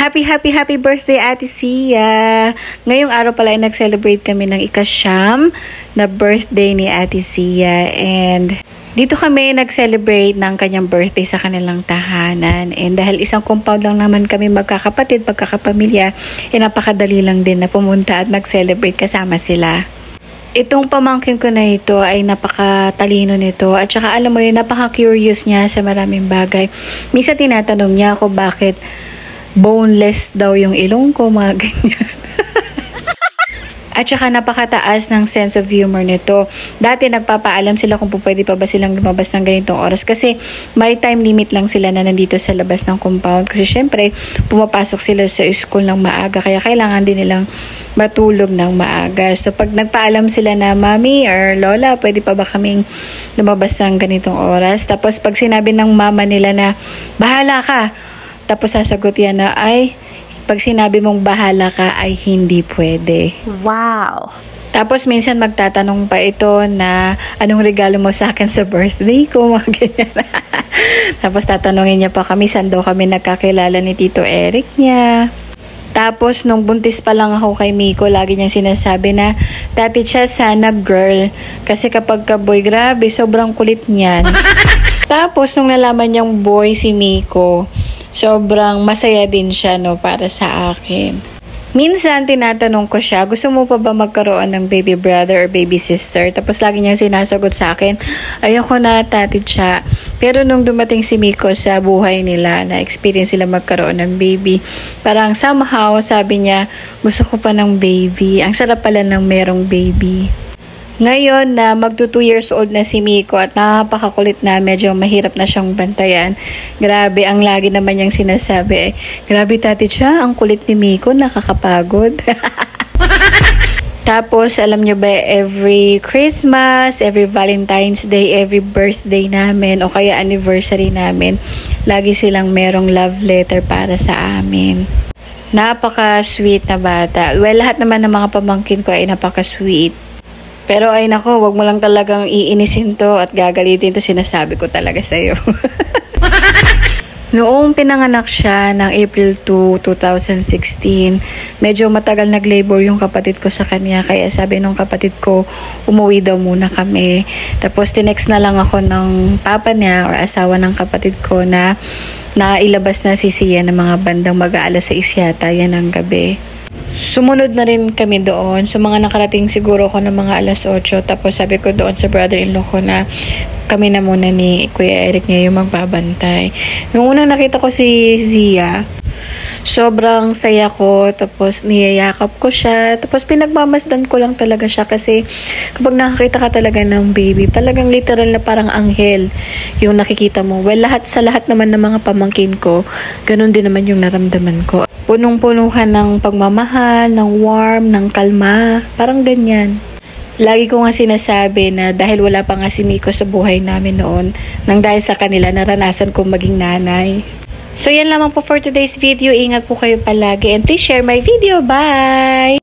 Happy birthday, Ate Sia! Ngayong araw pala ay nag-celebrate kami ng ika-siyam na birthday ni Ate Sia. And dito kami nag-celebrate ng kanyang birthday sa kanilang tahanan. And dahil isang compound lang naman kami magkakapatid, magkakapamilya, napakadali lang din na pumunta at mag-celebrate kasama sila. Itong pamangkin ko na ito ay napakatalino nito at saka alam mo yun, napaka-curious niya sa maraming bagay. Minsan tinatanong niya ako bakit boneless daw yung ilong ko, mga ganyan. At saka napakataas ng sense of humor nito. Dati nagpapaalam sila kung pwede pa ba silang lumabas ng ganitong oras kasi may time limit lang sila na nandito sa labas ng compound kasi syempre pumapasok sila sa school ng maaga kaya kailangan din nilang matulog ng maaga. So pag nagpaalam sila na mami or lola, pwede pa ba kaming lumabas ng ganitong oras? Tapos pag sinabi ng mama nila na bahala ka, tapos sasagot yan na ay pag sinabi mong bahala ka ay hindi pwede. Wow! Tapos minsan magtatanong pa ito na anong regalo mo sa akin sa birthday ko, mga ganyan. Tapos tatanungin niya pa kami saan daw kami nagkakilala ni Tito Eric niya. Tapos nung buntis pa lang ako kay Miko, lagi niyang sinasabi na dati siya sana girl kasi kapag ka boy, grabe sobrang kulit niyan. Tapos nung nalaman niyang boy si Miko, sobrang masaya din siya para sa akin. Minsan tinatanong ko siya, gusto mo pa ba magkaroon ng baby brother or baby sister? Tapos lagi niyang sinasagot sa akin, ayoko na tati siya. Pero nung dumating si Miko sa buhay nila, na-experience sila magkaroon ng baby, parang somehow sabi niya, gusto ko pa ng baby. Ang sarap pala ng merong baby. Ngayon na magto 2 years old na si Miko at napakakulit na, medyo mahirap na siyang bantayan. Grabe, ang lagi naman niyang sinasabi, grabe tati siya, ang kulit ni Miko, nakakapagod. Tapos, alam niyo ba, every Christmas, every Valentine's Day, every birthday namin, o kaya anniversary namin, lagi silang merong love letter para sa amin. Napaka-sweet na bata. Well, lahat naman ng mga pamangkin ko ay napaka-sweet. Pero ay nako, wag mo lang talagang iinisin to at gagalitin to, sinasabi ko talaga sa'yo. Noong pinanganak siya ng April 2, 2016, medyo matagal nag-labor yung kapatid ko sa kanya. Kaya sabi nung kapatid ko, umuwi daw muna kami. Tapos tinext na lang ako ng papa niya or asawa ng kapatid ko na nailabas na si Sia ng mga bandang mag-aalas 6 yata yan ng gabi. Sumunod na rin kami doon. So mga nakarating siguro ko ng mga alas 8. Tapos sabi ko doon sa brother-in-law ko na kami na muna ni Kuya Eric niya yung magbabantay. Nung unang nakita ko si Zia, sobrang saya ko. Tapos niyayakap ko siya. Tapos pinagmamasdan ko lang talaga siya kasi kapag nakakita ka talaga ng baby, talagang literal na parang anghel yung nakikita mo. Well, sa lahat naman ng mga pamangkin ko, ganun din naman yung naramdaman ko. Punong-puno ka ng pagmamahal, ng warm, ng kalma. Parang ganyan. Lagi ko nga sinasabi na dahil wala pa nga si Miko sa buhay namin noon, nang dahil sa kanila, naranasan kong maging nanay. So yan lamang po for today's video. Ingat po kayo palagi and please share my video. Bye!